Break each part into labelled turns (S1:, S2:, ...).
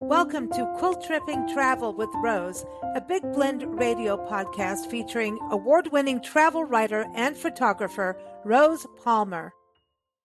S1: Welcome to Quiltripping Travel with Rose, a big blend radio podcast featuring award-winning travel writer and photographer Rose Palmer.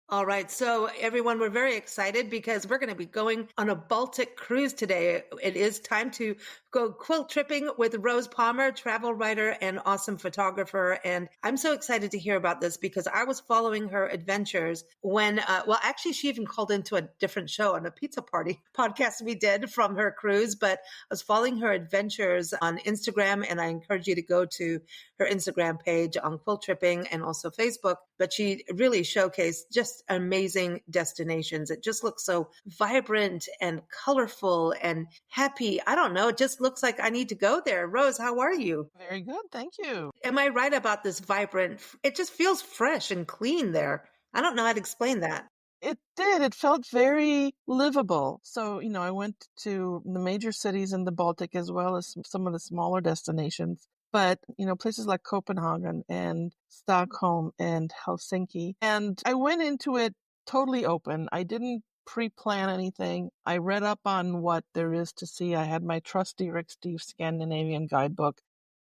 S1: All right. So everyone, we're very excited because we're going to be going on a Baltic cruise today. It is time to go quilt tripping with Rose Palmer, travel writer and awesome photographer. And I'm so excited to hear about this because I was following her adventures when, actually she even called into a different show on a pizza party podcast we did from her cruise, but I was following her adventures on Instagram, and I encourage you to go to her Instagram page on Quilt Tripping and also Facebook. But she really showcased just amazing destinations. It just looks so vibrant and colorful and happy. I don't know. It just looks like I need to go there. Rose, how are you?
S2: Very good. Thank you.
S1: Am I right about this vibrant? It just feels fresh and clean there. I don't know how to explain that.
S2: It did. It felt very livable. So, I went to the major cities in the Baltic as well as some of the smaller destinations. But, places like Copenhagen and Stockholm and Helsinki. And I went into it totally open. I didn't pre-plan anything. I read up on what there is to see. I had my trusty Rick Steve Scandinavian guidebook.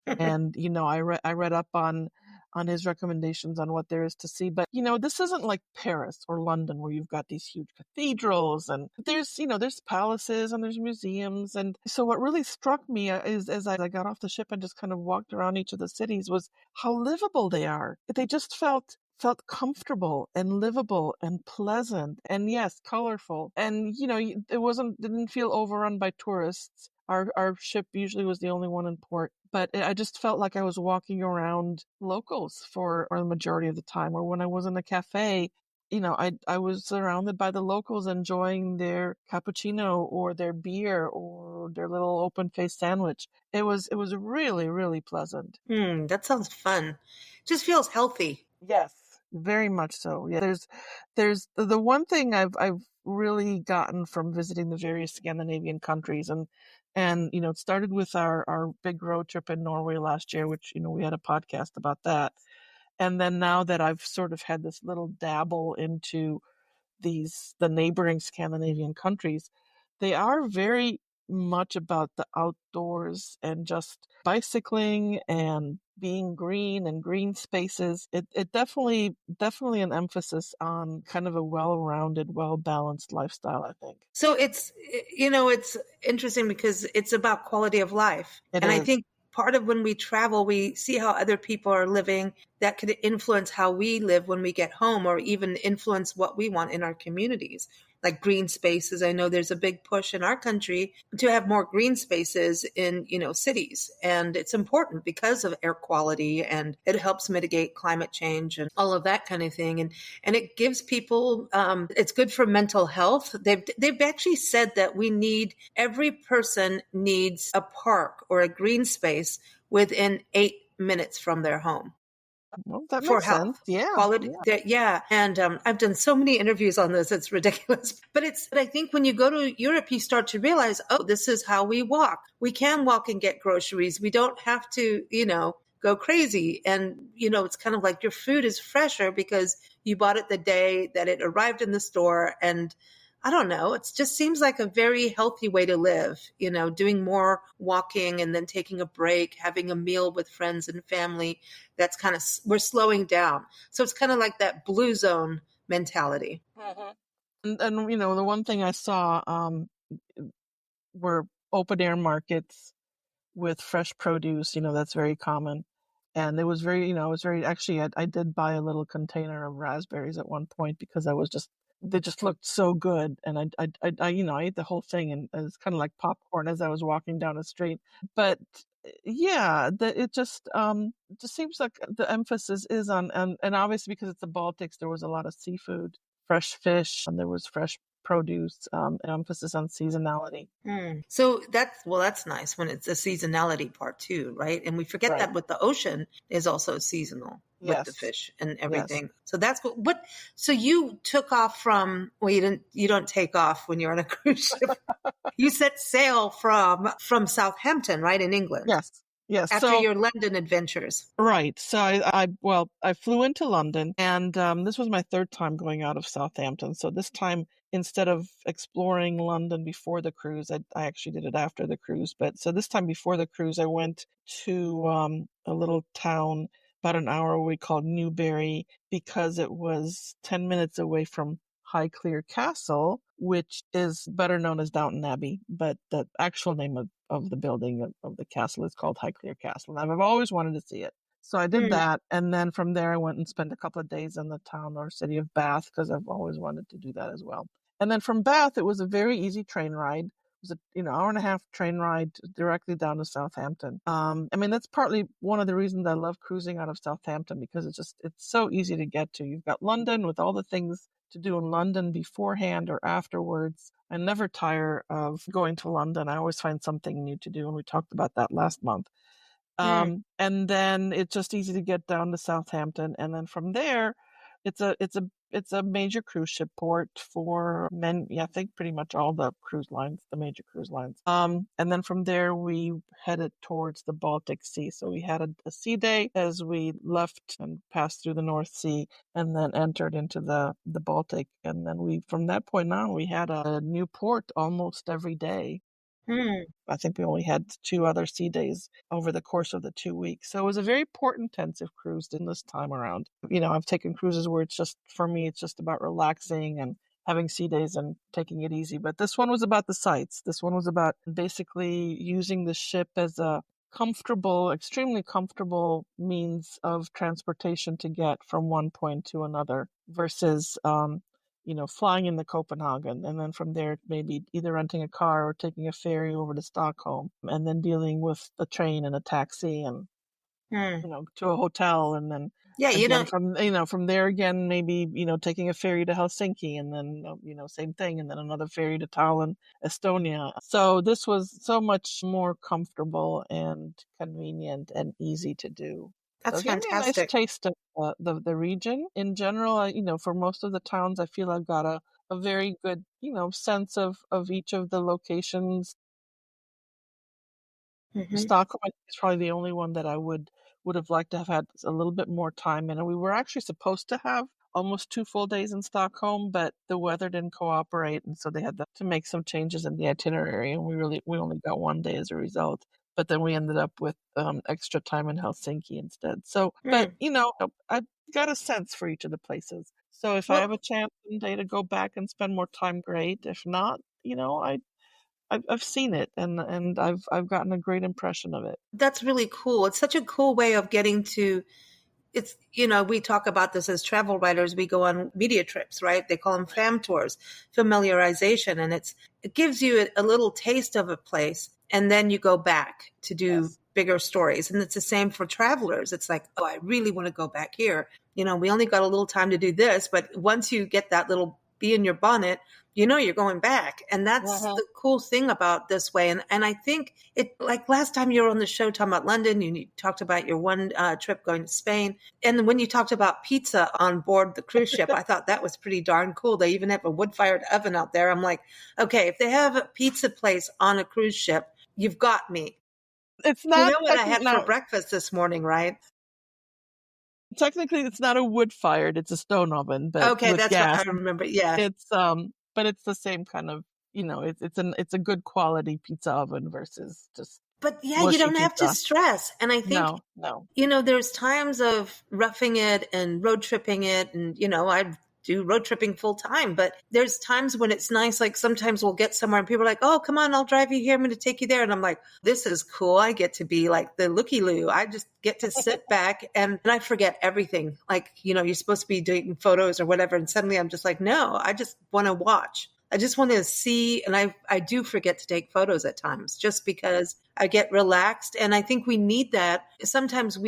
S2: And, I read up on his recommendations on what there is to see. But, this isn't like Paris or London where you've got these huge cathedrals and there's palaces and there's museums. And so what really struck me is as I got off the ship and just kind of walked around each of the cities was how livable they are. They just felt comfortable and livable and pleasant and yes, colorful. And, didn't feel overrun by tourists. Our ship usually was the only one in port, but I just felt like I was walking around locals for the majority of the time. Or when I was in a cafe, I was surrounded by the locals enjoying their cappuccino or their beer or their little open-faced sandwich. It was really, really pleasant.
S1: That sounds fun. Just feels healthy.
S2: Yes, very much so. Yeah, there's the one thing I've really gotten from visiting the various Scandinavian countries and it started with our big road trip in Norway last year, which we had a podcast about that. And then now that I've sort of had this little dabble into the neighboring Scandinavian countries, they are very much about the outdoors and just bicycling and being green and green spaces. It definitely an emphasis on kind of a well-rounded, well-balanced lifestyle, I think.
S1: So it's interesting because it's about quality of life.
S2: It
S1: and
S2: is.
S1: I think part of when we travel, we see how other people are living that could influence how we live when we get home or even influence what we want in our communities. Like green spaces. I know there's a big push in our country to have more green spaces in, cities. And it's important because of air quality and it helps mitigate climate change and all of that kind of thing. And it gives people, it's good for mental health. They've actually said that every person needs a park or a green space within 8 minutes from their home.
S2: Well, that
S1: for
S2: makes
S1: health,
S2: sense. Yeah.
S1: quality. Yeah. And I've done so many interviews on this. It's ridiculous. But I think when you go to Europe, you start to realize, oh, this is how we walk. We can walk and get groceries. We don't have to, go crazy. And, it's kind of like your food is fresher because you bought it the day that it arrived in the store. And I don't know. It just seems like a very healthy way to live, doing more walking and then taking a break, having a meal with friends and family. That's kind of, we're slowing down. So it's kind of like that blue zone mentality.
S2: Mm-hmm. And the one thing I saw were open air markets with fresh produce, that's very common. And it was very, actually, I did buy a little container of raspberries at one point because they just looked so good. And I ate the whole thing and it was kind of like popcorn as I was walking down the street. But yeah, it just seems like the emphasis is on, and obviously because it's the Baltics, there was a lot of seafood, fresh fish, and there was fresh produce, emphasis on seasonality.
S1: So that's nice when it's a seasonality part too, right? And we forget that with the ocean is also seasonal with the fish and everything. Yes. So that's what. So you took off from? Well, you don't take off when you're on a cruise ship. You set sail from Southampton, right, in England.
S2: Yes. Yes.
S1: After your London adventures.
S2: Right. So I flew into London, and this was my third time going out of Southampton. So this time, instead of exploring London before the cruise, I actually did it after the cruise. But so this time before the cruise, I went to a little town about an hour away called Newbury, because it was 10 minutes away from Highclere Castle, which is better known as Downton Abbey, but the actual name of the building of the castle is called Highclere Castle. And I've always wanted to see it. So I did that. And then from there, I went and spent a couple of days in the town or city of Bath, because I've always wanted to do that as well. And then from Bath, it was a very easy train ride. It was a hour and a half train ride directly down to Southampton. I mean, that's partly one of the reasons I love cruising out of Southampton, because it's so easy to get to. You've got London with all the things to do in London beforehand or afterwards. I never tire of going to London. I always find something new to do, and we talked about that last month. And then it's just easy to get down to Southampton, and then from there, it's a major cruise ship port for I think pretty much all the major cruise lines. And then from there, we headed towards the Baltic Sea. So we had a sea day as we left and passed through the North Sea, and then entered into the Baltic. And then from that point on, we had a new port almost every day. I think we only had 2 other sea days over the course of the 2 weeks. So it was a very port-intensive cruise this time around. I've taken cruises where for me, it's just about relaxing and having sea days and taking it easy. But this one was about the sights. This one was about basically using the ship as a extremely comfortable means of transportation to get from one point to another, versus flying into Copenhagen, and then from there, maybe either renting a car or taking a ferry over to Stockholm, and then dealing with a train and a taxi and, to a hotel. And then again, from there again, maybe, taking a ferry to Helsinki, and then, same thing. And then another ferry to Tallinn, Estonia. So this was so much more comfortable and convenient and easy to do.
S1: That's
S2: So it gave me a nice
S1: fantastic.
S2: taste of the region in general. For most of the towns, I feel I've got a very good, sense of each of the locations. Stockholm, I think, is probably the only one that I would have liked to have had a little bit more time in. And we were actually supposed to have almost 2 full days in Stockholm, but the weather didn't cooperate, and so they had to make some changes in the itinerary, and we only got 1 day as a result. But then we ended up with extra time in Helsinki instead. So, but I've got a sense for each of the places. So if I have a chance someday to go back and spend more time, great. If not, I've seen it, and I've gotten a great impression of it.
S1: That's really cool. It's such a cool way of getting to. It's, we talk about this as travel writers. We go on media trips, right? They call them fam tours, familiarization. And it gives you a little taste of a place, and then you go back to do bigger stories. And it's the same for travelers. It's like, oh, I really want to go back here. We only got a little time to do this, but once you get that little bee in your bonnet, you're going back. And that's the cool thing about this way. And I think like last time you were on the show talking about London, you talked about your one trip going to Spain. And when you talked about pizza on board the cruise ship, I thought that was pretty darn cool. They even have a wood-fired oven out there. I'm like, okay, if they have a pizza place on a cruise ship, you've got me.
S2: It's not.
S1: You know what I had for breakfast this morning, right?
S2: Technically, it's not a wood-fired; it's a stone oven. But
S1: okay, that's
S2: gas.
S1: What I remember. Yeah,
S2: it's but it's the same kind of, it's a good quality pizza oven versus just.
S1: But yeah, you don't have to stress. And I think,
S2: no.
S1: There's times of roughing it and road tripping it, and I do road tripping full time, but there's times when it's nice. Like sometimes we'll get somewhere and people are like, oh, come on, I'll drive you here. I'm going to take you there. And I'm like, this is cool. I get to be like the looky-loo. I just get to sit back and I forget everything. Like, you're supposed to be doing photos or whatever. And suddenly I'm just like, no, I just want to watch. I just want to see. And I do forget to take photos at times just because I get relaxed. And I think we need that. Sometimes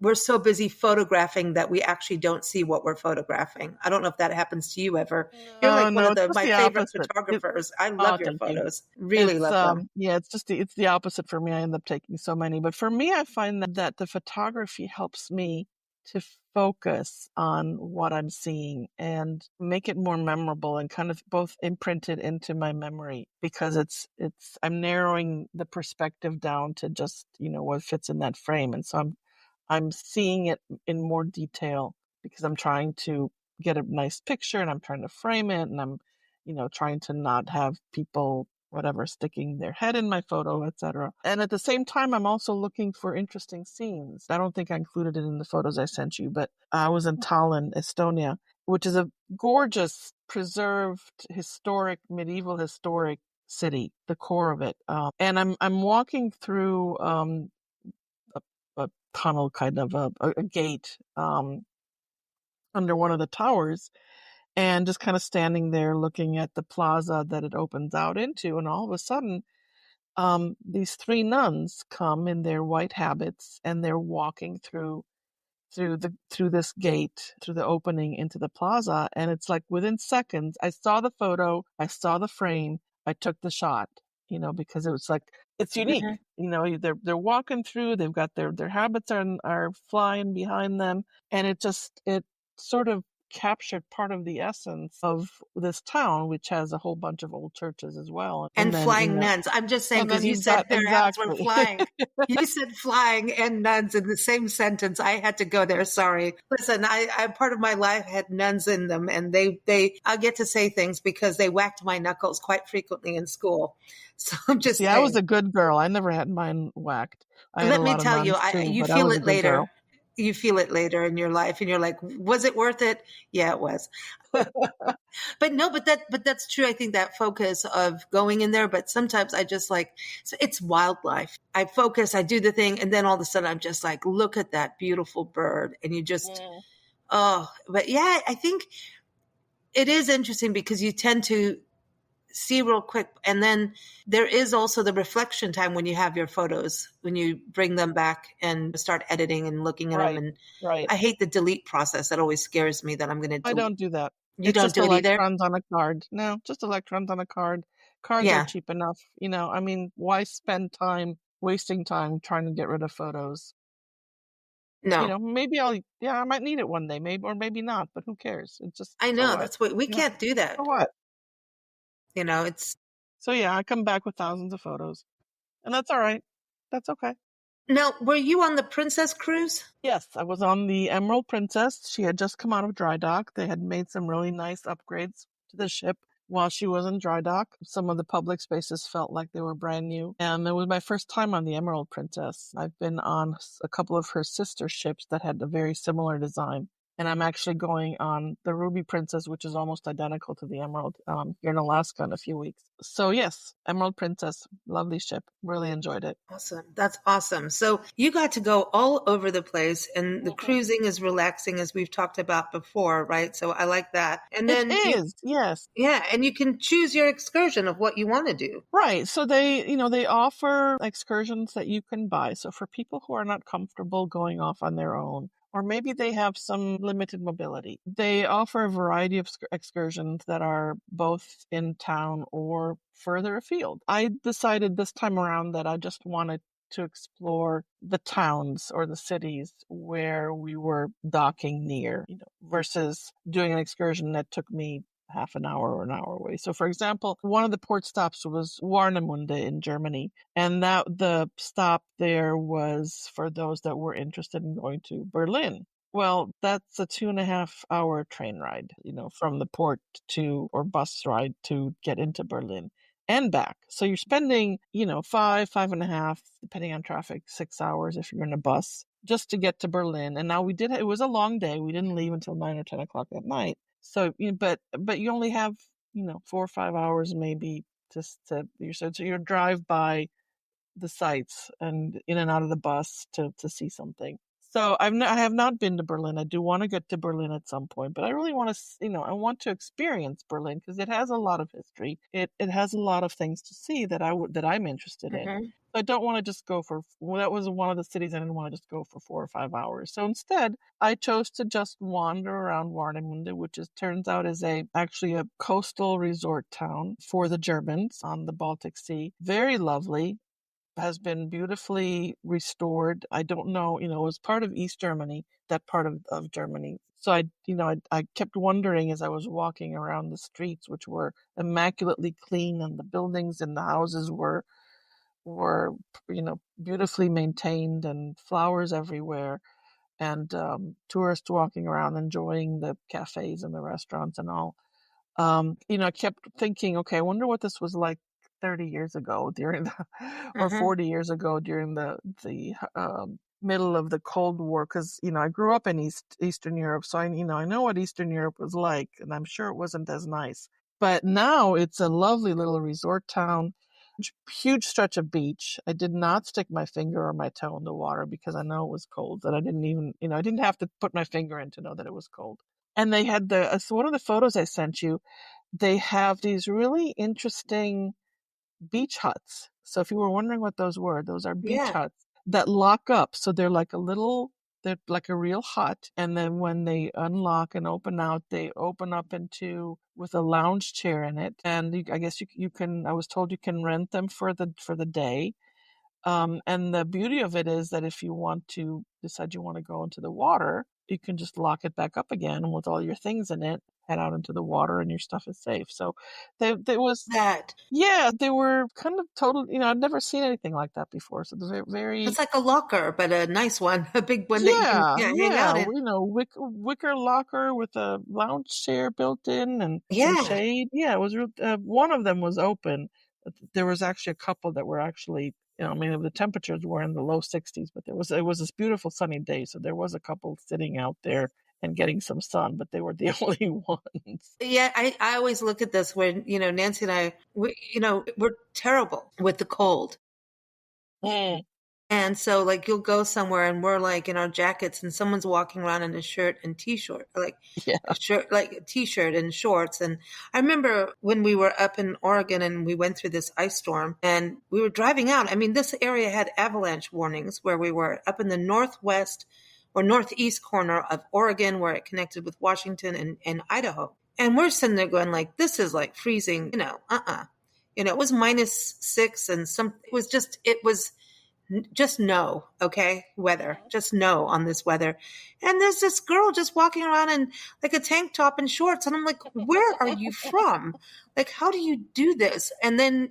S1: we're so busy photographing that we actually don't see what we're photographing. I don't know if that happens to you ever. You're like one of my favorite photographers. I love your photos. Really love them.
S2: Yeah, it's the opposite for me. I end up taking so many. But for me, I find that the photography helps me to focus on what I'm seeing and make it more memorable and kind of both imprint it into my memory, because I'm narrowing the perspective down to just, what fits in that frame. And so I'm seeing it in more detail because I'm trying to get a nice picture and I'm trying to frame it, and I'm, trying to not have people, whatever, sticking their head in my photo, etc. And at the same time, I'm also looking for interesting scenes. I don't think I included it in the photos I sent you, but I was in Tallinn, Estonia, which is a gorgeous, preserved, medieval historic city, the core of it. And I'm walking through a tunnel, kind of a gate under one of the towers, and just kind of standing there looking at the plaza that it opens out into. And all of a sudden, these three nuns come in their white habits, and they're walking through this gate, through the opening into the plaza. And it's like within seconds, I saw the photo, I saw the frame, I took the shot, because it was like, it's unique. They're walking through, they've got their habits are flying behind them. And it sort of captured part of the essence of this town, which has a whole bunch of old churches as well.
S1: And
S2: then,
S1: flying nuns. I'm just saying,
S2: and then
S1: because you
S2: you've
S1: said
S2: got
S1: their hats were
S2: exactly.
S1: flying. You said flying and nuns in the same sentence. I had to go there. Sorry. Listen, I part of my life had nuns in them, and I get to say things because they whacked my knuckles quite frequently in school. So I'm just saying.
S2: I was a good girl. I never had mine whacked. I had
S1: Let
S2: a
S1: me
S2: lot of
S1: tell you,
S2: nuns too,
S1: you
S2: but I
S1: feel
S2: was a
S1: it
S2: good
S1: later.
S2: girl.
S1: You feel it later in your life, and you're like, was it worth it? Yeah, it was. But no, but that's true. I think that focus of going in there, but sometimes I just like, it's wildlife. I focus, I do the thing, and then all of a sudden I'm just like, look at that beautiful bird. And you just, but yeah, I think it is interesting because you tend to see real quick. And then there is also the reflection time when you have your photos, when you bring them back and start editing and looking at them. And
S2: Right.
S1: I hate the delete process. That always scares me that I'm going to delete.
S2: I don't do that.
S1: You
S2: It's
S1: don't
S2: just
S1: do it either?
S2: electrons on a card. No, just electrons on a card. Cards are
S1: Yeah.
S2: cheap enough. I mean, why spend time wasting time trying to get rid of photos?
S1: No.
S2: Maybe I might need it one day, maybe, or maybe not, but who cares? It's just,
S1: I
S2: so
S1: know.
S2: what?
S1: That's what we can't do that.
S2: So what?
S1: It's.
S2: So yeah, I come back with thousands of photos, and that's all right. That's okay.
S1: Now, were you on the Princess cruise?
S2: Yes, I was on the Emerald Princess. She had just come out of dry dock. They had made some really nice upgrades to the ship while she was in dry dock. Some of the public spaces felt like they were brand new. And it was my first time on the Emerald Princess. I've been on a couple of her sister ships that had a very similar design. And I'm actually going on the Ruby Princess, which is almost identical to the Emerald, here in Alaska in a few weeks. So yes, Emerald Princess, lovely ship. Really enjoyed it.
S1: Awesome. That's awesome. So you got to go all over the place, and the cruising is relaxing, as we've talked about before, right? So I like that. And then
S2: it is, yes.
S1: Yeah, and you can choose your excursion of what you want to do.
S2: Right. So they offer excursions that you can buy. So for people who are not comfortable going off on their own, or maybe they have some limited mobility, they offer a variety of excursions that are both in town or further afield. I decided this time around that I just wanted to explore the towns or the cities where we were docking near, versus doing an excursion that took me half an hour or an hour away. So for example, one of the port stops was Warnemünde in Germany. And that the stop there was for those that were interested in going to Berlin. Well, that's a 2.5 hour train ride, from the port or bus ride to get into Berlin and back. So you're spending, 5.5, depending on traffic, 6 hours if you're in a bus just to get to Berlin. And now it was a long day. We didn't leave until 9 or 10 o'clock at night. So, but you only have, 4 or 5 hours maybe just so you drive by the sites and in and out of the bus to see something. So I have not been to Berlin. I do want to get to Berlin at some point, but I really want to, I want to experience Berlin because it has a lot of history. It has a lot of things to see that I'm interested in. I don't want to just go that was one of the cities I didn't want to just go for 4 or 5 hours. So instead, I chose to just wander around Warnemünde, which turns out is actually a coastal resort town for the Germans on the Baltic Sea. Very lovely. has been beautifully restored. I don't know, it was part of East Germany, that part of Germany. So I kept wondering as I was walking around the streets, which were immaculately clean, and the buildings and the houses were beautifully maintained, and flowers everywhere, and tourists walking around enjoying the cafes and the restaurants and all. I kept thinking, okay, I wonder what this was like 30 years ago during the, or
S1: Hmm.
S2: 40 years ago during the middle of the Cold War, because I grew up in Eastern Europe, so I know what Eastern Europe was like, and I'm sure it wasn't as nice. But now it's a lovely little resort town, huge stretch of beach. I did not stick my finger or my toe in the water because I know it was cold, that I didn't even, I didn't have to put my finger in to know that it was cold. And they had so one of the photos I sent you, they have these really interesting beach huts. So if you were wondering what those were, those are beach
S1: Yeah.
S2: huts that lock up. So they're like a real hut. And then when they unlock and open out, they open up into with a lounge chair in it. And I guess you can, I was told you can rent them for the day. And the beauty of it is that if you decide you want to go into the water, you can just lock it back up again with all your things in it, head out into the water, and your stuff is safe. So there was,
S1: That.
S2: yeah, they were kind of total, I'd never seen anything like that before. So they're
S1: It's
S2: very,
S1: like a locker, but a nice one, a big one that you can,
S2: yeah,
S1: yeah, hang
S2: yeah,
S1: out in.
S2: wicker locker with a lounge chair built in and some
S1: Yeah.
S2: shade. Yeah, it was one of them was open. There was actually a couple that were actually, I mean, the temperatures were in the low 60s, but it was this beautiful sunny day, so there was a couple sitting out there and getting some sun, but they were the only ones.
S1: Yeah, I always look at this when, Nancy and we're terrible with the cold.
S2: Mm,
S1: And so, like, you'll go somewhere and we're like in our jackets, and someone's walking around in a shirt and t-shirt, like
S2: yeah,
S1: a shirt, like a t-shirt and shorts. And I remember when we were up in Oregon and we went through this ice storm and we were driving out. I mean, this area had avalanche warnings where we were up in the northwest or northeast corner of Oregon, where it connected with Washington and Idaho. And we're sitting there going like, this is like freezing, it was -6 and it was just no, okay, weather, just no on this weather. And there's this girl just walking around in like a tank top and shorts. And I'm like, where are you from? Like, how do you do this? And then,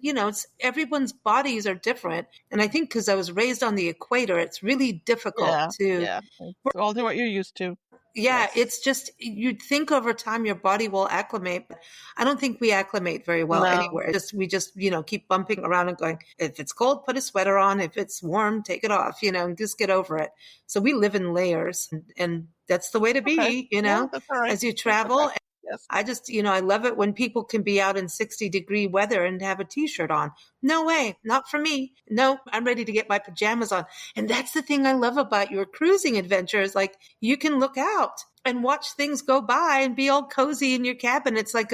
S1: everyone's bodies are different. And I think because I was raised on the equator, it's really difficult
S2: yeah,
S1: to,
S2: yeah. It's all to what you're used to.
S1: yeah,
S2: Yes.
S1: it's just you'd think over time your body will acclimate, but I don't think we acclimate very well
S2: No.
S1: anywhere. We just keep bumping around and going, if it's cold, put a sweater on. If it's warm, take it off, and just get over it. So we live in layers, and that's the way to
S2: Okay.
S1: be,
S2: Yeah, that's all right.
S1: as you
S2: That's okay.
S1: travel.
S2: Yes.
S1: I just, I love it when people can be out in 60-degree weather and have a t-shirt on. No way, not for me. No, I'm ready to get my pajamas on. And that's the thing I love about your cruising adventures. Like, you can look out and watch things go by and be all cozy in your cabin. It's like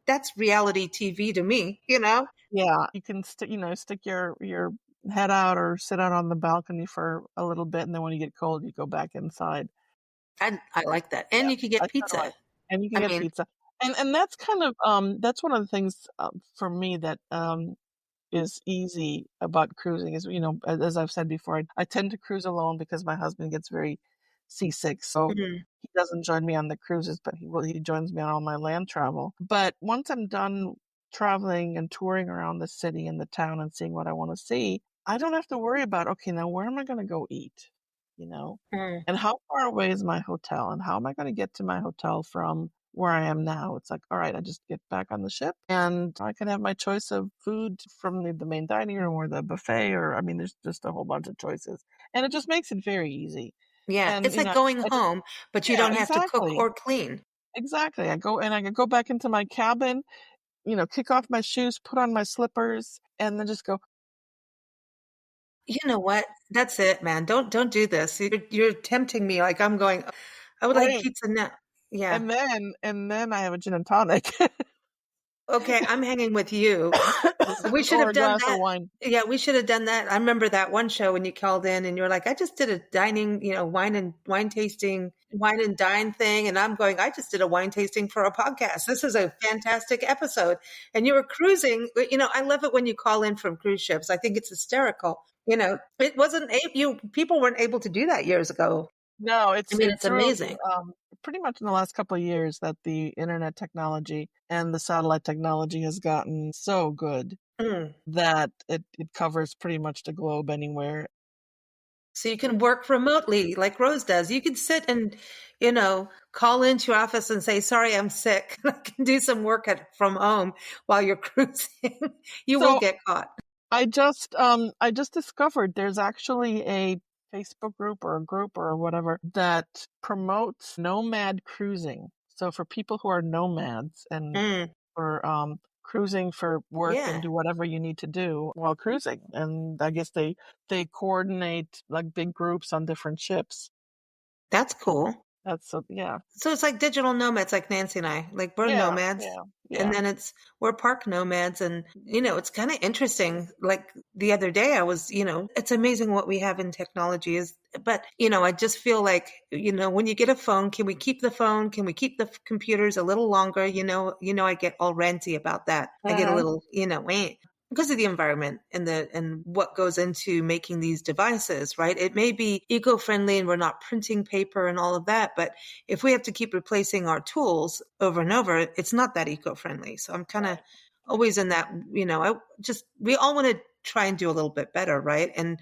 S1: that's reality TV to me,
S2: Yeah, you can stick your head out or sit out on the balcony for a little bit, and then when you get cold, you go back inside.
S1: I like that. And
S2: Yeah,
S1: you could
S2: I
S1: get
S2: kinda
S1: pizza.
S2: like, and you can
S1: I
S2: get
S1: mean,
S2: pizza. And that's kind of, that's one of the things, for me that, is easy about cruising is, as I've said before, I tend to cruise alone because my husband gets very seasick, so
S1: mhm,
S2: he doesn't join me on the cruises, but he joins me on all my land travel. But once I'm done traveling and touring around the city and the town and seeing what I want to see, I don't have to worry about, okay, now where am I going to go eat? You know?
S1: mm,
S2: And how far away is my hotel? And how am I going to get to my hotel from where I am now? It's like, all right, I just get back on the ship and I can have my choice of food from the main dining room or the buffet, or I mean, there's just a whole bunch of choices. And it just makes it very easy.
S1: yeah,
S2: And,
S1: it's like going
S2: I just,
S1: home, but you
S2: yeah,
S1: don't have to cook
S2: exactly.
S1: or clean.
S2: Exactly. I can go back into my cabin, kick off my shoes, put on my slippers, and then just go,
S1: You know what? That's it, man. Don't do this. You're tempting me. Like, I'm going, I would like
S2: great.
S1: pizza now. Yeah.
S2: And then I have a gin and tonic
S1: Okay, I'm hanging with you. We should
S2: or
S1: have
S2: a
S1: done
S2: glass of
S1: that.
S2: wine.
S1: Yeah, we should have done that. I remember that one show when you called in and you were like, I just did a dining, wine and wine tasting wine and dine thing. And I'm going, I just did a wine tasting for a podcast. This is a fantastic episode. And you were cruising. I love it when you call in from cruise ships. I think it's hysterical. It wasn't, people weren't able to do that years ago.
S2: No,
S1: I mean,
S2: it's
S1: it's
S2: through
S1: amazing.
S2: pretty much in the last couple of years that the internet technology and the satellite technology has gotten so good
S1: Mm.
S2: that it covers pretty much the globe anywhere.
S1: So you can work remotely like Rose does. You can sit and, call into your office and say, sorry, I'm sick. I can do some work from home while you're cruising. You will
S2: So
S1: get caught.
S2: I just discovered there's actually a Facebook group or whatever that promotes nomad cruising. So for people who are nomads and
S1: Mm,
S2: for cruising for work and
S1: yeah,
S2: do whatever you need to do while cruising. And I guess they coordinate like big groups on different ships.
S1: that's cool.
S2: That's so yeah.
S1: So it's like digital nomads, like Nancy and I. Like we're
S2: Yeah,
S1: nomads,
S2: yeah,
S1: and
S2: yeah.
S1: then we're park nomads, and it's kind of interesting. Like the other day, I was, it's amazing what we have in technology. But I just feel like, when you get a phone, can we keep the phone? Can we keep the computers a little longer? I get all ranty about that. I get a
S2: Mhm.
S1: little, because of the environment and what goes into making these devices, right? It may be eco-friendly and we're not printing paper and all of that, but if we have to keep replacing our tools over and over, it's not that eco-friendly. So I'm kind of
S2: Right. Right.
S1: always in that, we all want to try and do a little bit better, right?
S2: Yes.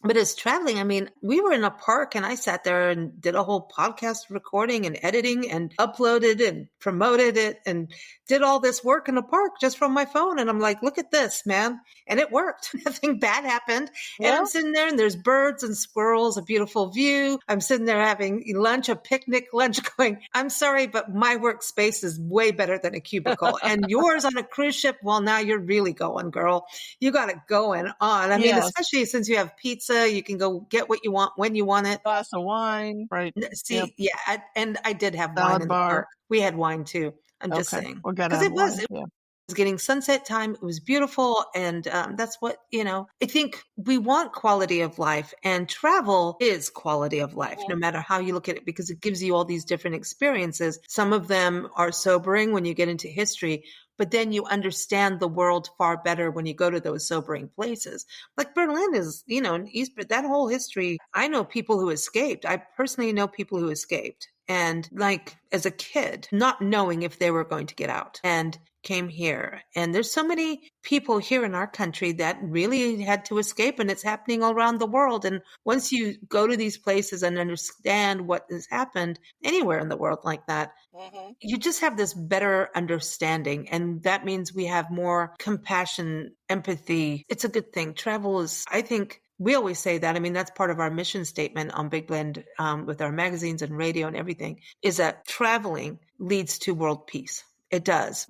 S1: But as traveling, I mean, we were in a park and I sat there and did a whole podcast recording and editing and uploaded and promoted it and did all this work in a park just from my phone. And I'm like, look at this, man. And it worked. Nothing bad happened. And
S2: Yeah.
S1: I'm sitting there and there's birds and squirrels, a beautiful view. I'm sitting there having lunch, a picnic lunch going, I'm sorry, but my workspace is way better than a cubicle. And yours on a cruise ship, well, now you're really going, girl. You got it going on. I mean,
S2: Yes.
S1: especially since you have pizza, you can go get what you want when you want it.
S2: Glass of wine. Right. Yep.
S1: See, yeah, and I did have wine
S2: Salad
S1: in the
S2: bar.
S1: park. We had wine too. I'm just
S2: Okay.
S1: saying
S2: We're gonna
S1: because
S2: have
S1: it was
S2: wine. Yeah.
S1: getting sunset time. It was beautiful. And that's what, I think we want quality of life, and travel is quality of life, no
S2: Mhm.
S1: matter how you look at it, because it gives you all these different experiences. Some of them are sobering when you get into history, but then you understand the world far better when you go to those sobering places. Like Berlin is, in East, but that whole history, I know people who escaped. I personally know people who escaped. And like as a kid, not knowing if they were going to get out, and came here. And there's so many people here in our country that really had to escape, and it's happening all around the world. And once you go to these places and understand what has happened anywhere in the world like that,
S2: Mhm.
S1: you just have this better understanding. And that means we have more compassion, empathy. It's a good thing. Travel is, I think, we always say that. I mean, that's part of our mission statement on Big Blend, with our magazines and radio and everything, is that traveling leads to world peace. It does,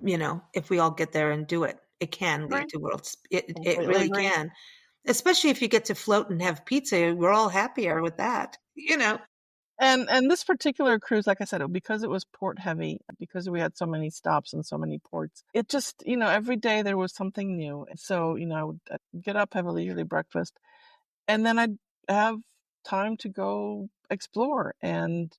S1: if we all get there and do it, it can lead
S2: Agree.
S1: to it
S2: Completely
S1: really
S2: agree.
S1: can. Especially if you get to float and have pizza, we're all happier with that,
S2: And this particular cruise, like I said, because it was port heavy, because we had so many stops and so many ports, it just, every day there was something new. So, I'd get up, have a leisurely breakfast, and then I'd have time to go explore and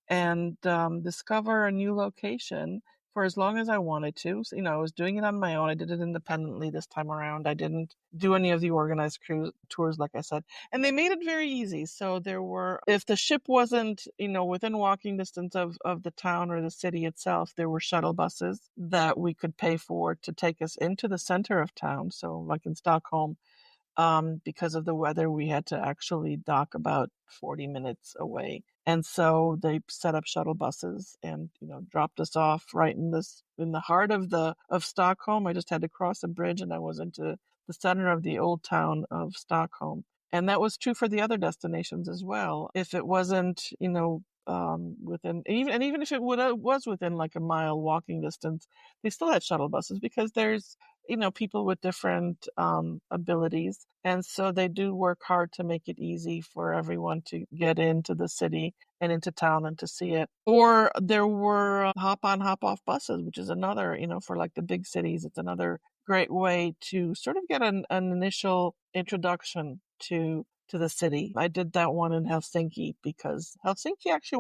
S2: discover a new location for as long as I wanted to. So, I was doing it on my own. I did it independently this time around. I didn't do any of the organized cruise tours, like I said, and they made it very easy. So there were, if the ship wasn't, within walking distance of the town or the city itself, there were shuttle buses that we could pay for to take us into the center of town. So, like in Stockholm, because of the weather, we had to actually dock about 40 minutes away. And so they set up shuttle buses and, dropped us off right in the heart of Stockholm. I just had to cross a bridge and I was into the center of the old town of Stockholm. And that was true for the other destinations as well. If it wasn't, within even if it was within like a mile walking distance, they still had shuttle buses because there's people with different abilities. And so they do work hard to make it easy for everyone to get into the city and into town and to see it. Or there were hop on, hop off buses, which is another, for like the big cities, it's another great way to sort of get an initial introduction to to the city. I did that one in Helsinki because Helsinki actually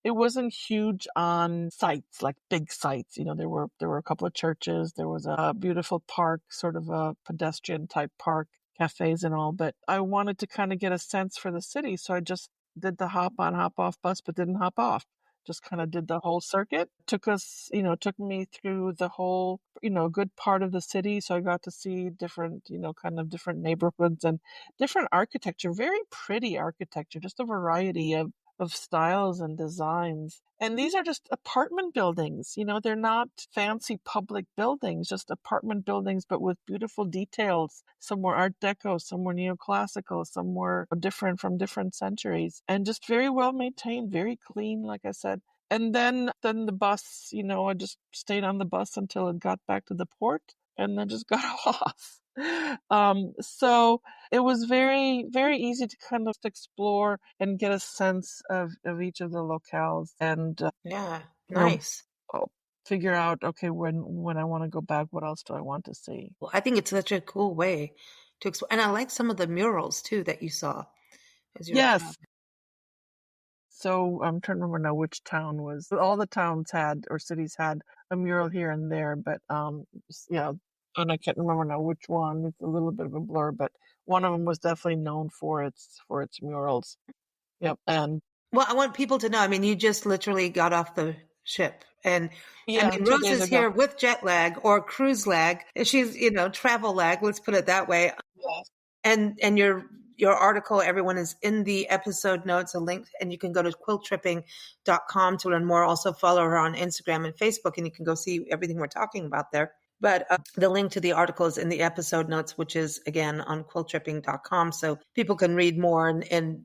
S2: wasn't huge on sites, like big sites. There were a couple of churches, there was a beautiful park, sort of a pedestrian type park, cafes and all, but I wanted to kind of get a sense for the city, so I just did the hop on, hop off bus, but didn't hop off. Just kind of did the whole circuit. Took me through the whole, good part of the city. So I got to see different, kind of different neighborhoods and different architecture, very pretty architecture, just a variety of styles and designs. And these are just apartment buildings. They're not fancy public buildings, just apartment buildings, but with beautiful details. Some were Art Deco, some were neoclassical, some were different from different centuries, and just very well maintained, very clean, like I said. And then the bus, I just stayed on the bus until it got back to the port and then just got off. So it was very, very easy to kind of explore and get a sense of each of the locales and,
S1: Yeah,
S2: you know,
S1: nice.
S2: figure out, okay, when I want to go back, what else do I want to see?
S1: Well, I think it's such a cool way to explore. And I like some of the murals too that you saw as you were
S2: Yes.
S1: traveling.
S2: So I'm trying to remember now which town was. All the towns had or cities had a mural here and there, but yeah, and I can't remember now which one. It's a little bit of a blur, but one of them was definitely known for its murals. Yep, and
S1: Well, I want people to know. I mean, you just literally got off the ship. And I
S2: yeah,
S1: mean,
S2: 2 days
S1: Rose is
S2: ago.
S1: here with jet lag or cruise lag. She's, travel lag, let's put it that way.
S2: Yes.
S1: And your article, everyone, is in the episode notes, a link, and you can go to quiltripping.com to learn more. Also follow her on Instagram and Facebook, and you can go see everything we're talking about there. But the link to the article is in the episode notes, which is again on quiltripping.com. So people can read more. And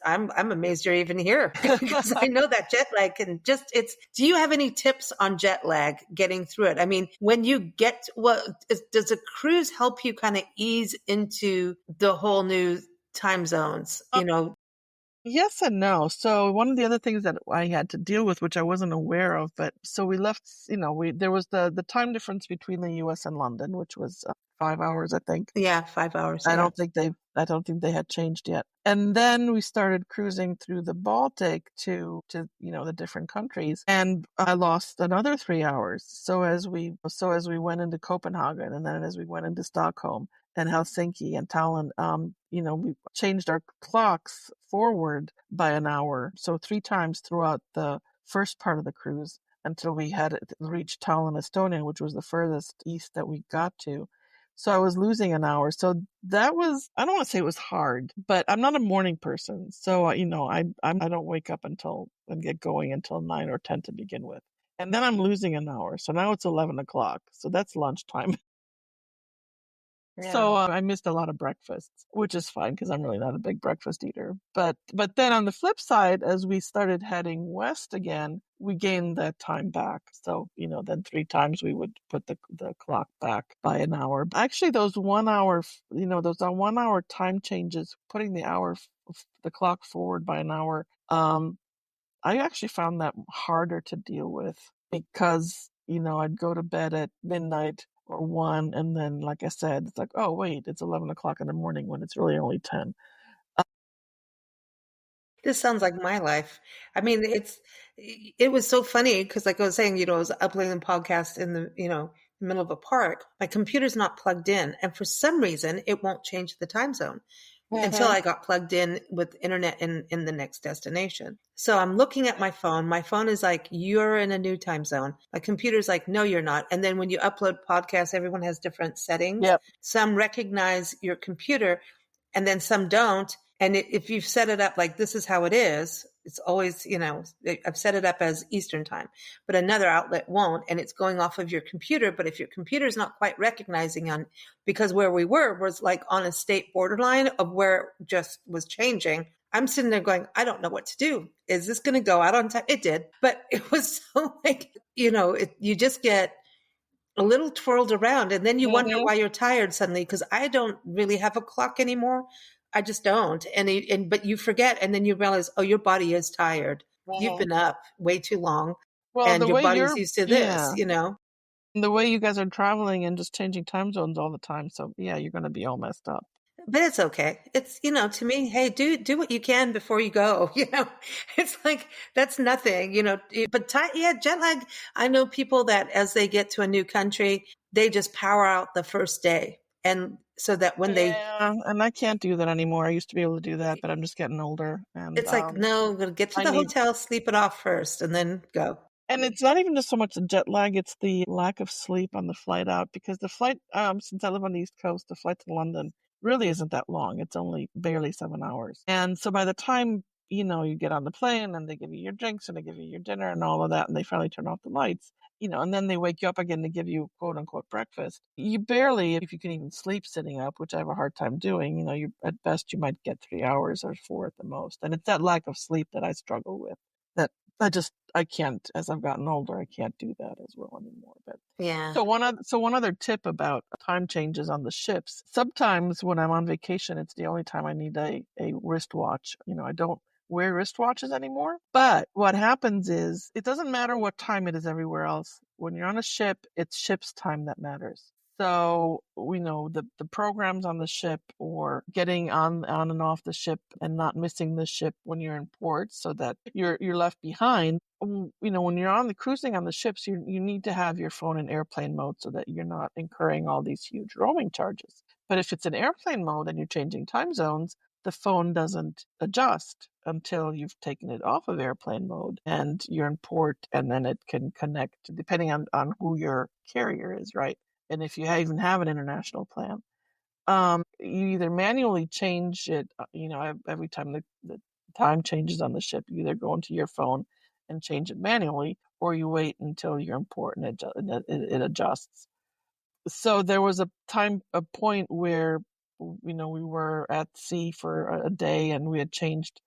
S1: I'm amazed you're even here because I know that jet lag do you have any tips on jet lag getting through it? I mean, when you does a cruise help you kind of ease into the whole new time zones,
S2: Yes and no. So one of the other things that I had to deal with, which I wasn't aware of, but so we left, there was the time difference between the US and London, which was 5 hours, I think.
S1: Yeah, 5 hours.
S2: I
S1: Yeah.
S2: don't think they had changed yet. And then we started cruising through the Baltic to the different countries, and I lost another 3 hours. So as we went into Copenhagen, and then as we went into Stockholm and Helsinki and Tallinn, we changed our clocks forward by an hour. So 3 times throughout the first part of the cruise until we had reached Tallinn, Estonia, which was the furthest east that we got to. So I was losing an hour. So that was, I don't want to say it was hard, but I'm not a morning person. So, I don't wake up until and get going until 9 or 10 to begin with. And then I'm losing an hour. So now it's 11 o'clock. So that's lunchtime.
S1: Yeah.
S2: So I missed a lot of breakfasts, which is fine because I'm really not a big breakfast eater. But then on the flip side, as we started heading west again, we gained that time back. So then 3 times we would put the clock back by an hour. Actually, those 1 hour, those 1 hour time changes, putting the clock forward by an hour. I actually found that harder to deal with because, I'd go to bed at midnight or 1, and then, like I said, it's like, oh, wait, it's 11 o'clock in the morning when it's really only 10.
S1: This sounds like my life. I mean, it was so funny because, like I was saying, I was uploading a podcast in the, middle of a park. My computer's not plugged in, and for some reason, it won't change the time zone until I got plugged in with internet in the next destination. So I'm looking at my phone. My phone is like, you're in a new time zone. My computer's like, no, you're not. And then when you upload podcasts, everyone has different settings.
S2: Yep.
S1: Some recognize your computer and then some don't. And if you've set it up like this is how it is, it's always, I've set it up as Eastern time, but another outlet won't. And it's going off of your computer. But if your computer is not quite recognizing because where we were was like on a state borderline of where it just was changing. I'm sitting there going, I don't know what to do. Is this going to go out on time? It did. But it was so like, you just get a little twirled around and then you wonder why you're tired suddenly because I don't really have a clock anymore. I just don't. But you forget and then you realize, oh, your body is tired. You've been up way too long
S2: Well,
S1: and your body's used to this,
S2: the way you guys are traveling and just changing time zones all the time. So yeah, you're going to be all messed up.
S1: But it's okay. It's, to me, hey, do what you can before you go. It's like that's nothing, but yeah, jet lag. I know people that as they get to a new country, they just power out the first day. And so that when
S2: Yeah, and I can't do that anymore. I used to be able to do that, but I'm just getting older, and
S1: it's like, no, we'll get to
S2: I
S1: the
S2: need.
S1: hotel, sleep it off first, and then go.
S2: And it's not even just so much the jet lag, it's the lack of sleep on the flight out because the flight, since I live on the East Coast, the flight to London really isn't that long. It's only barely 7 hours. And so by the time, you get on the plane and they give you your drinks and they give you your dinner and all of that, and they finally turn off the lights, and then they wake you up again to give you quote unquote breakfast. You barely, if you can even sleep sitting up, which I have a hard time doing, at best you might get 3 hours or four at the most. And it's that lack of sleep that I struggle with. That I can't, as I've gotten older, I can't do that as well anymore. But
S1: Yeah.
S2: so one other tip about time changes on the ships. Sometimes when I'm on vacation, it's the only time I need a wristwatch. I don't wear wristwatches anymore. But what happens is it doesn't matter what time it is everywhere else. When you're on a ship, it's ship's time that matters. So we know the programs on the ship or getting on and off the ship and not missing the ship when you're in port so that you're left behind. When you're on the cruising on the ships, you need to have your phone in airplane mode so that you're not incurring all these huge roaming charges. But if it's in airplane mode and you're changing time zones, the phone doesn't adjust until you've taken it off of airplane mode and you're in port, and then it can connect depending on who your carrier is, right? And if you even have an international plan, you either manually change it, every time the time changes on the ship, you either go into your phone and change it manually, or you wait until you're in port and it adjusts. So there was a point where, we were at sea for a day and we had changed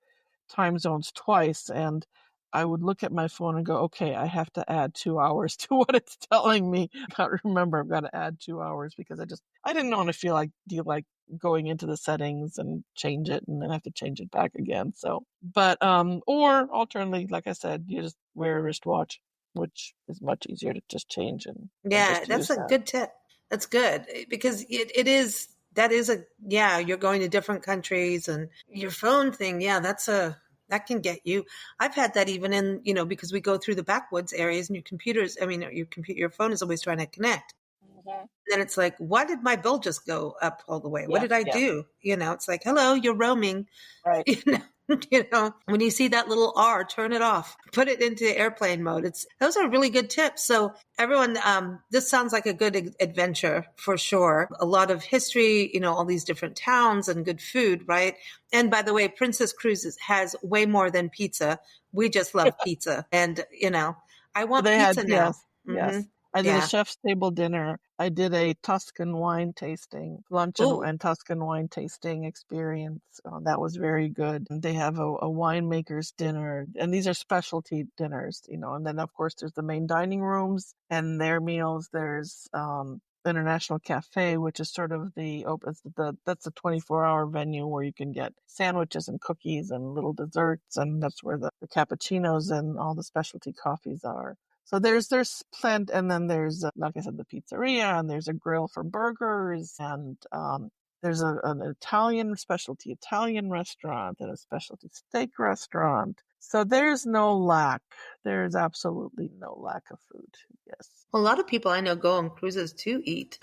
S2: time zones twice, and I would look at my phone and go, okay, I have to add 2 hours to what it's telling me. I can't remember, I've got to add 2 hours because I didn't want to feel like going into the settings and change it and then have to change it back again. So, but, or alternately, like I said, you just wear a wristwatch, which is much easier to just change and
S1: Yeah,
S2: just
S1: that's
S2: use
S1: a
S2: that.
S1: good tip. That's good because it is, that is yeah, you're going to different countries and your phone thing. Yeah, that can get you. I've had that even in, because we go through the backwoods areas and your phone is always trying to connect.
S2: Mhm.
S1: Then it's like, why did my bill just go up all the way? What
S2: Yeah,
S1: did I
S2: yeah,
S1: do? It's like, hello, you're roaming.
S2: right.
S1: When you see that little R, turn it off, put it into airplane mode. Those are really good tips. So everyone, this sounds like a good adventure for sure. A lot of history, all these different towns and good food, right? And by the way, Princess Cruises has way more than pizza. We just love pizza. And, I want
S2: They had,
S1: pizza now.
S2: yes,
S1: Hmm.
S2: yes. I did a
S1: Yeah.
S2: chef's table dinner. I did a Tuscan wine tasting, lunch
S1: Ooh.
S2: and Tuscan wine tasting experience. That was very good. And they have a winemaker's dinner, and these are specialty dinners, and then of course there's the main dining rooms and their meals. There's International Cafe, which is sort of that's a 24-hour venue where you can get sandwiches and cookies and little desserts, and that's where the cappuccinos and all the specialty coffees are. So there's plenty, and then there's like I said, the pizzeria, and there's a grill for burgers, and there's an specialty Italian restaurant and a specialty steak restaurant. So there's no lack. There's absolutely no lack of food. Yes.
S1: A lot of people I know go on cruises to eat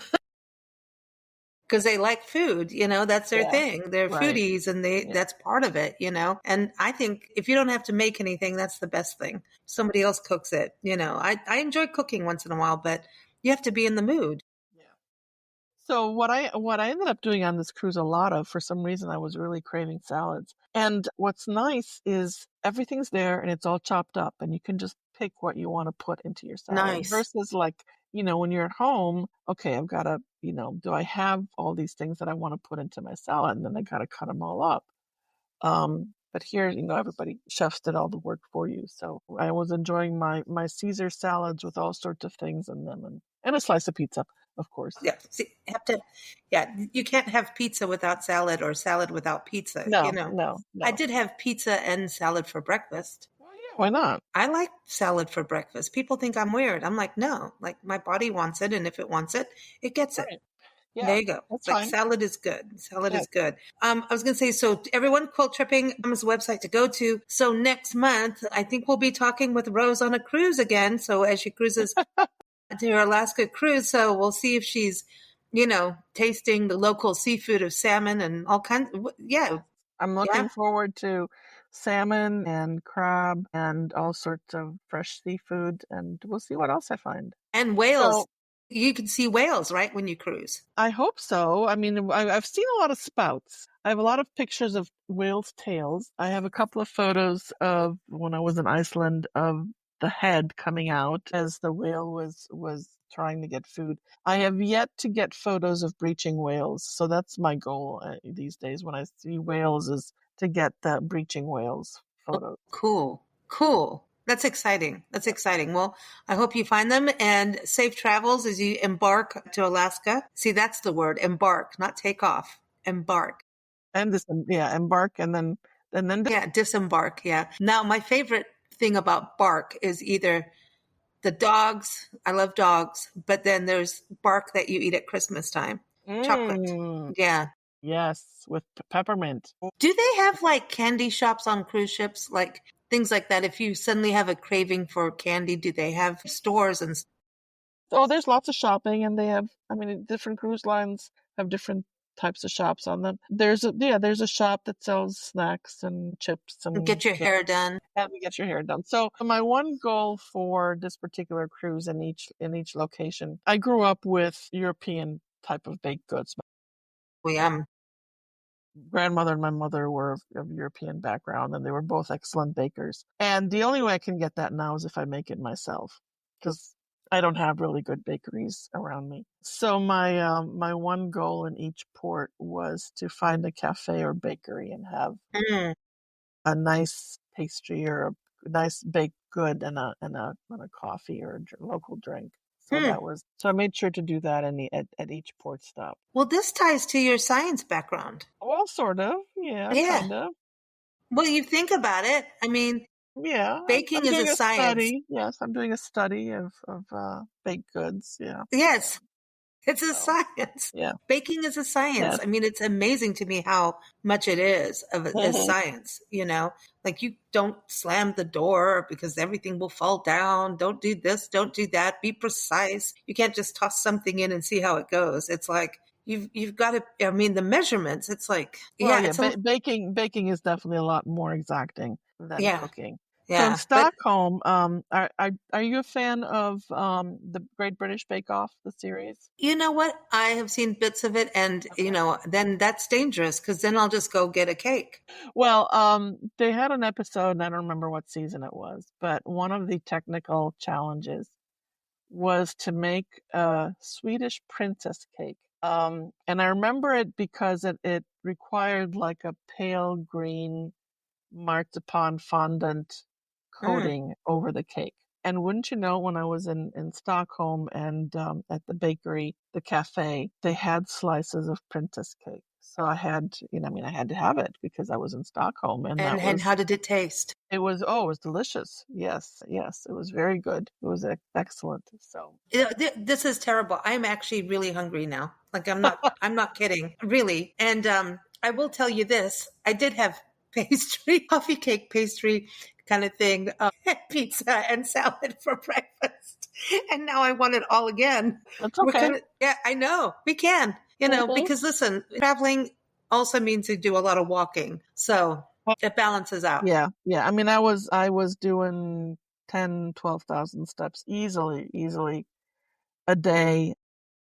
S1: because they like food, that's their
S2: Yeah.
S1: thing. They're
S2: Right.
S1: foodies and
S2: Yeah.
S1: that's part of it. And I think if you don't have to make anything, that's the best thing. Somebody else cooks it. I enjoy cooking once in a while, but you have to be in the mood.
S2: Yeah. So what I ended up doing on this cruise a lot of, for some reason, I was really craving salads. And what's nice is everything's there and it's all chopped up and you can just pick what you want to put into your salad
S1: Nice.
S2: versus like, when you're at home, okay, I've got to, do I have all these things that I want to put into my salad, and then I got to cut them all up. But here, everybody chefs did all the work for you. So I was enjoying my Caesar salads with all sorts of things in them, and a slice of pizza, of course.
S1: Yeah. See, yeah, you can't have pizza without salad or salad without pizza.
S2: No, no,
S1: I
S2: no.
S1: did have pizza and salad for breakfast.
S2: Well, yeah, why not?
S1: I like salad for breakfast. People think I'm weird. I'm like, no, like my body wants it. And if it wants it, it gets it.
S2: Right. Yeah,
S1: There you go.
S2: that's
S1: Like
S2: fine.
S1: salad is good. Salad
S2: Yeah.
S1: is good. I was going to say, so everyone, Quilt Tripping is a website to go to. So next month, I think we'll be talking with Rose on a cruise again. So as she cruises to her Alaska cruise, so we'll see if she's, tasting the local seafood of salmon and all kinds. Yeah,
S2: I'm looking
S1: yeah,
S2: forward to salmon and crab and all sorts of fresh seafood, and we'll see what else I find.
S1: and whales.
S2: So
S1: You can see whales, right, when you cruise.
S2: I hope so. I mean, I've seen a lot of spouts. I have a lot of pictures of whales' tails. I have a couple of photos of when I was in Iceland of the head coming out as the whale was trying to get food. I have yet to get photos of breaching whales, so that's my goal these days when I see whales is to get the breaching whales photos.
S1: Cool. Cool. That's exciting. That's exciting. Well, I hope you find them and safe travels as you embark to Alaska. See, that's the word, embark, not take off. Embark.
S2: And this, yeah, embark and then
S1: Yeah, disembark. Yeah. Now, my favorite thing about bark is either the dogs. I love dogs, but then there's bark that you eat at Christmas time. Chocolate.
S2: mm,
S1: Yeah.
S2: yes, with peppermint.
S1: Do they have like candy shops on cruise ships? Like things like that? If you suddenly have a craving for candy, do they have stores and
S2: Oh, there's lots of shopping, and they have, I mean, different cruise lines have different types of shops on them. There's a shop that sells snacks and chips and
S1: get your
S2: candy,
S1: hair done?
S2: and we get your hair done. So my one goal for this particular cruise in each location, I grew up with European type of baked goods.
S1: We
S2: Grandmother and my mother were of European background, and they were both excellent bakers. And the only way I can get that now is if I make it myself, because I don't have really good bakeries around me. So my one goal in each port was to find a cafe or bakery and have
S1: Mm,
S2: a nice pastry or a nice baked good and a coffee or a local drink.
S1: hmm.
S2: So I made sure to do that at each port stop.
S1: Well, this ties to your science background.
S2: Well, sort of, yeah,
S1: Yeah.
S2: kind of.
S1: Well, you think about it. I mean,
S2: Yeah,
S1: baking
S2: I'm
S1: is a
S2: doing a
S1: science.
S2: study. Yes, I'm doing a study of baked goods. Yeah.
S1: Yes, it's a
S2: So
S1: science.
S2: yeah.
S1: Baking is a science.
S2: Yes.
S1: I mean, it's amazing to me how much it is of a
S2: Mhm.
S1: science, Like you don't slam the door because everything will fall down. Don't do this, don't do that. Be precise. You can't just toss something in and see how it goes. It's like you've got to, I mean, the measurements, it's like,
S2: Well,
S1: yeah,
S2: yeah.
S1: it's a
S2: Baking is definitely a lot more exacting than
S1: yeah,
S2: cooking. So in
S1: yeah. But
S2: Stockholm, are you a fan of the Great British Bake Off, the series?
S1: you know what? I have seen bits of it and
S2: Okay.
S1: then that's dangerous because then I'll just go get a cake.
S2: Well, they had an episode, and I don't remember what season it was, but one of the technical challenges was to make a Swedish princess cake. And I remember it because it required like a pale green marzipan fondant
S1: Mm.
S2: coating over the cake. And wouldn't you know, when I was in Stockholm and at the bakery, the cafe, they had slices of princess cake. So I had, I mean, I had to have it because I was in Stockholm, and
S1: And how did it taste?
S2: it was delicious. Yes, yes, it was very good. It was excellent. So
S1: This is terrible. I'm actually really hungry now. Like I'm not kidding, really. And I will tell you this: I did have pastry, coffee cake pastry kind of thing, pizza and salad for breakfast, and now I want it all again.
S2: that's
S1: We're
S2: okay.
S1: kind of yeah, I know we can,
S2: Mhm.
S1: because listen, traveling also means you do a lot of walking, so it balances out.
S2: Yeah, yeah. I mean, I was doing 10, 12,000 steps easily a day, and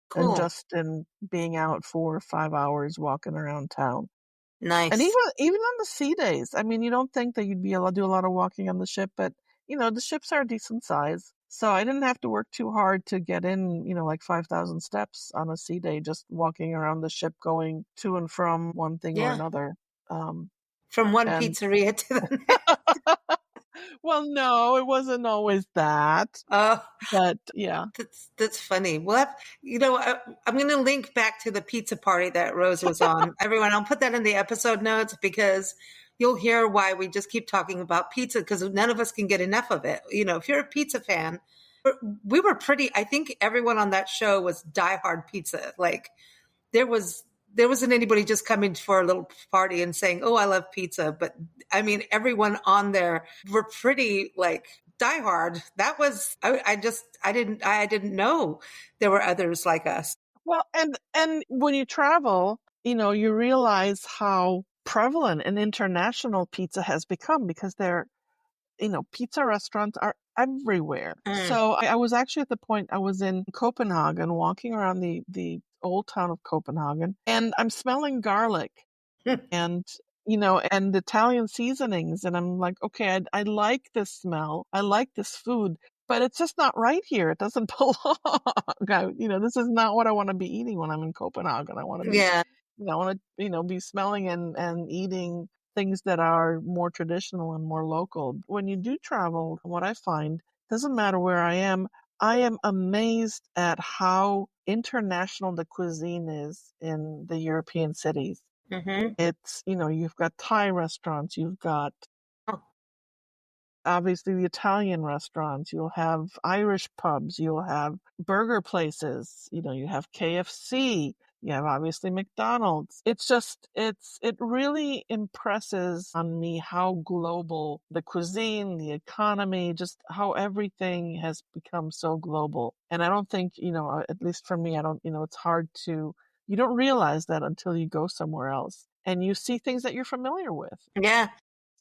S1: Cool,
S2: just in being out 4 or 5 hours walking around town. And
S1: nice.
S2: even on the sea days, I mean, you don't think that you'd be able to do a lot of walking on the ship, but the ships are a decent size. So I didn't have to work too hard to get in, like 5,000 steps on a sea day, just walking around the ship, going to and from one thing or
S1: Yeah,
S2: another. Um,
S1: from one
S2: and
S1: pizzeria to the next.
S2: well, no, it wasn't always that,
S1: Oh,
S2: but yeah.
S1: that's funny. I'm going to link back to the pizza party that Rose was on. Everyone, I'll put that in the episode notes because you'll hear why we just keep talking about pizza because none of us can get enough of it. If you're a pizza fan, we were pretty. I think everyone on that show was diehard pizza. Like there wasn't anybody just coming for a little party and saying, "Oh, I love pizza." But I mean, everyone on there were pretty like diehard. That was I didn't know there were others like us.
S2: Well, and when you travel, you realize how prevalent an international pizza has become because pizza restaurants are everywhere.
S1: Mm.
S2: So I was actually at the point I was in Copenhagen, walking around the old town of Copenhagen, and I'm smelling garlic and and Italian seasonings, and I'm like, okay, I like this smell, I like this food, but it's just not right here. It doesn't belong. This is not what I want to be eating when I'm in Copenhagen. I want to be,
S1: Yeah.
S2: I want to, be smelling and eating things that are more traditional and more local. When you do travel, what I find, doesn't matter where I am amazed at how international the cuisine is in the European cities.
S1: Mm-hmm.
S2: It's, you've got Thai restaurants, you've got
S1: Oh,
S2: obviously the Italian restaurants, you'll have Irish pubs, you'll have burger places, you have KFC, you have obviously McDonald's. It really impresses on me how global the cuisine, the economy, just how everything has become so global. And I don't think, at least for me, I don't, it's hard to, you don't realize that until you go somewhere else and you see things that you're familiar with.
S1: yeah.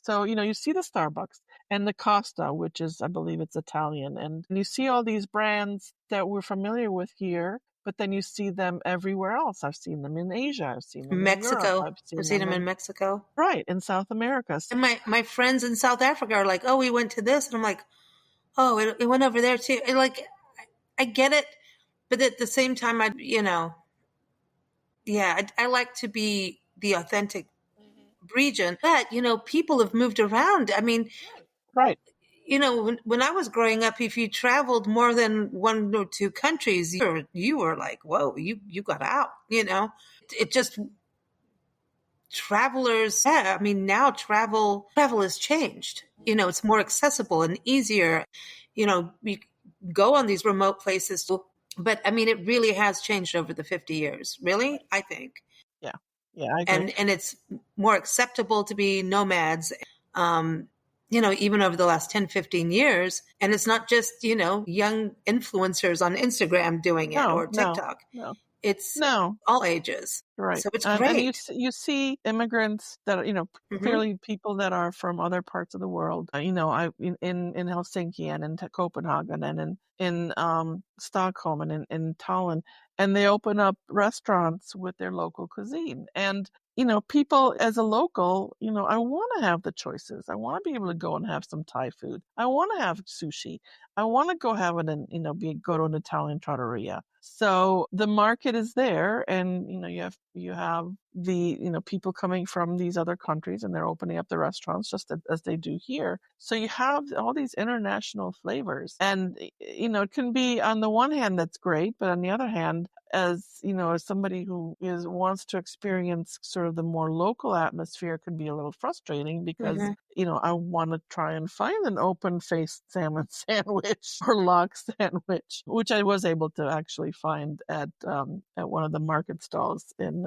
S2: So, you see the Starbucks and the Costa, which is, I believe it's Italian, and you see all these brands that we're familiar with here, but then you see them everywhere else. I've seen them in Asia, I've seen them in Europe,
S1: Mexico.
S2: I've
S1: I've
S2: seen
S1: seen
S2: them
S1: them in Mexico.
S2: right, in South America.
S1: And my friends in South Africa are like, "Oh, we went to this," and I'm like, "Oh, it went over there too." And like, I get it, but at the same time, yeah, I like to be the authentic region. But people have moved around. I mean,
S2: Right.
S1: when I was growing up, if you traveled more than one or two countries, you were like, "Whoa, you got out." It just travelers. Yeah, I mean, now travel has changed. It's more accessible and easier. You go on these remote places, but I mean, it really has changed over the 50 years. Really, I think.
S2: Yeah. Yeah, I agree.
S1: And it's more acceptable to be nomads, um, even over the last 10, 15 years. And it's not just, young influencers on Instagram doing it
S2: No,
S1: or
S2: no,
S1: TikTok.
S2: no,
S1: It's
S2: no.
S1: all ages.
S2: Right.
S1: So it's
S2: And
S1: great.
S2: you see immigrants that are,
S1: Hmm.
S2: clearly people that are from other parts of the world. I in Helsinki and in Copenhagen and in Stockholm and in Tallinn, and they open up restaurants with their local cuisine. And people as a local, I want to have the choices. I want to be able to go and have some Thai food. I want to have sushi. I want to go have it and go to an Italian trattoria. So the market is there, and you have the people coming from these other countries, and they're opening up the restaurants just as they do here. So you have all these international flavors, and it can be, on the one hand, that's great, but on the other hand, as somebody who wants to experience sort of the more local atmosphere, it can be a little frustrating because
S1: Hmm.
S2: I want to try and find an open-faced salmon sandwich or lox sandwich, which I was able to actually find at one of the market stalls in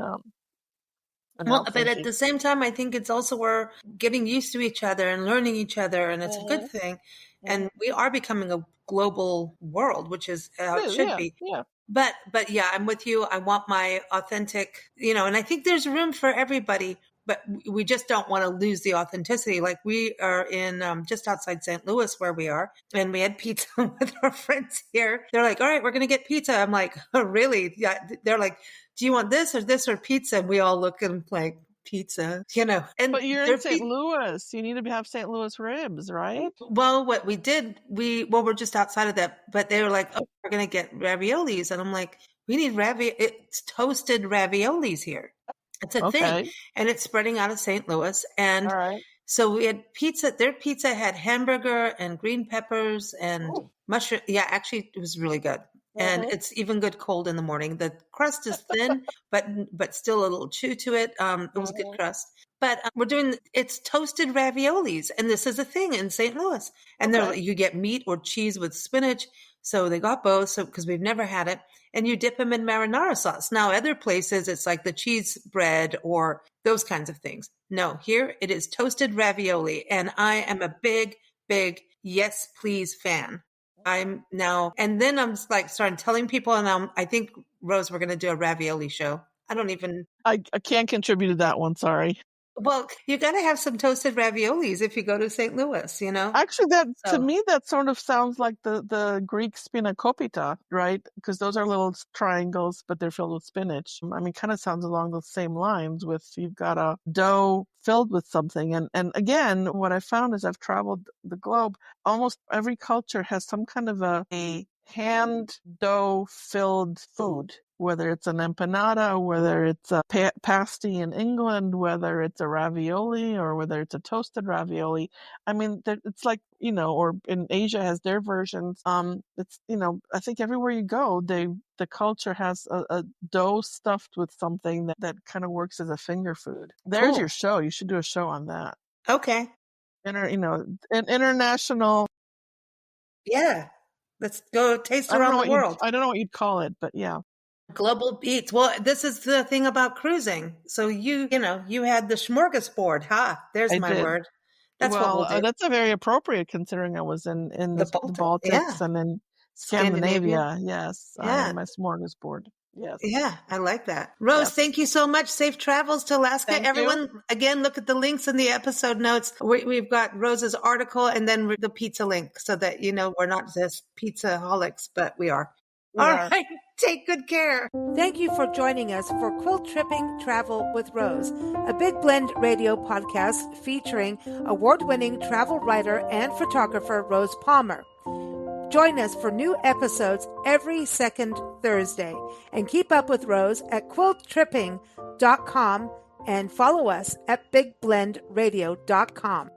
S1: Well, but at
S2: Helsinki.
S1: the same time, I think it's also we're getting used to each other and learning each other, and it's a good
S2: Mhm,
S1: thing.
S2: mhm.
S1: And we are becoming a global world, which is how it should
S2: Yeah,
S1: be.
S2: yeah.
S1: But yeah, I'm with you. I want my authentic, and I think there's room for everybody, but we just don't want to lose the authenticity. Like we are in just outside St. Louis where we are, and we had pizza with our friends here. They're like, "All right, we're going to get pizza." I'm like, "Oh, really?" Yeah. They're like, "Do you want this or pizza?" And we all look at them like, "Pizza," and
S2: But you're in
S1: their
S2: St.
S1: pizza.
S2: Louis. You need to have St. Louis ribs, right?
S1: Well, what we did, we're just outside of that, but they were like, "Oh, we're gonna get raviolis," and I'm like, "We need it's toasted raviolis here. It's a thing,
S2: Okay.
S1: and it's spreading out of St. Louis."
S2: All
S1: And
S2: right.
S1: so we had pizza. Their pizza had hamburger and green peppers and
S2: Oh.
S1: mushroom. Yeah, actually, it was really good, and
S2: Mhm.
S1: it's even good cold in the morning. The crust is thin, but still a little chew to it. It was a good
S2: Mhm.
S1: crust. But we're doing it's toasted raviolis, and this is a thing in St. Louis. And they're
S2: Okay.
S1: like, you get meat or cheese with spinach. So they got both, so because we've never had it, and you dip them in marinara sauce. Now, other places it's like the cheese bread or those kinds of things. No, here it is toasted ravioli, and I am a big, big yes please fan. I'm now, and then I'm like starting telling people, and I think Rose, we're going to do a ravioli show. I don't even.
S2: I can't contribute to that one. Sorry.
S1: Well, you got to have some toasted raviolis if you go to St. Louis, you know?
S2: Actually, to
S1: So,
S2: me, that sort of sounds like the Greek spanakopita, right? Because those are little triangles, but they're filled with spinach. I mean, kind of sounds along those same lines with you've got a dough filled with something. And again, what I found as I've traveled the globe, almost every culture has some kind of a hand dough filled food, whether it's an empanada, whether it's a pasty in England, whether it's a ravioli, or whether it's a toasted ravioli. I mean, it's like, or in Asia has their versions. It's, I think everywhere you go, the culture has a dough stuffed with something that kind of works as a finger food. There's
S1: cool.
S2: your show. You should do a show on that.
S1: Okay.
S2: An international.
S1: Yeah. Let's go taste around the world.
S2: I don't know what you'd call it, but yeah.
S1: Global eats. Well, this is the thing about cruising. So you had the smorgasbord. There's my word. That's what we'll do.
S2: That's a very appropriate considering I was in the Baltics and in Scandinavia. Yes, I had my smorgasbord. Yes.
S1: Yeah, I like that. Rose, thank you so much. Safe travels to Alaska.
S2: Thank
S1: Everyone,
S2: you.
S1: Again, look at the links in the episode notes. We've got Rose's article and then the pizza link so that, we're not just pizza-holics, but we are. All right. Take good care. Thank you for joining us for Quiltripping Travel with Rose, a Big Blend radio podcast featuring award-winning travel writer and photographer Rose Palmer. Join us for new episodes every second Thursday and keep up with Rose at quiltripping.com and follow us at bigblendradio.com.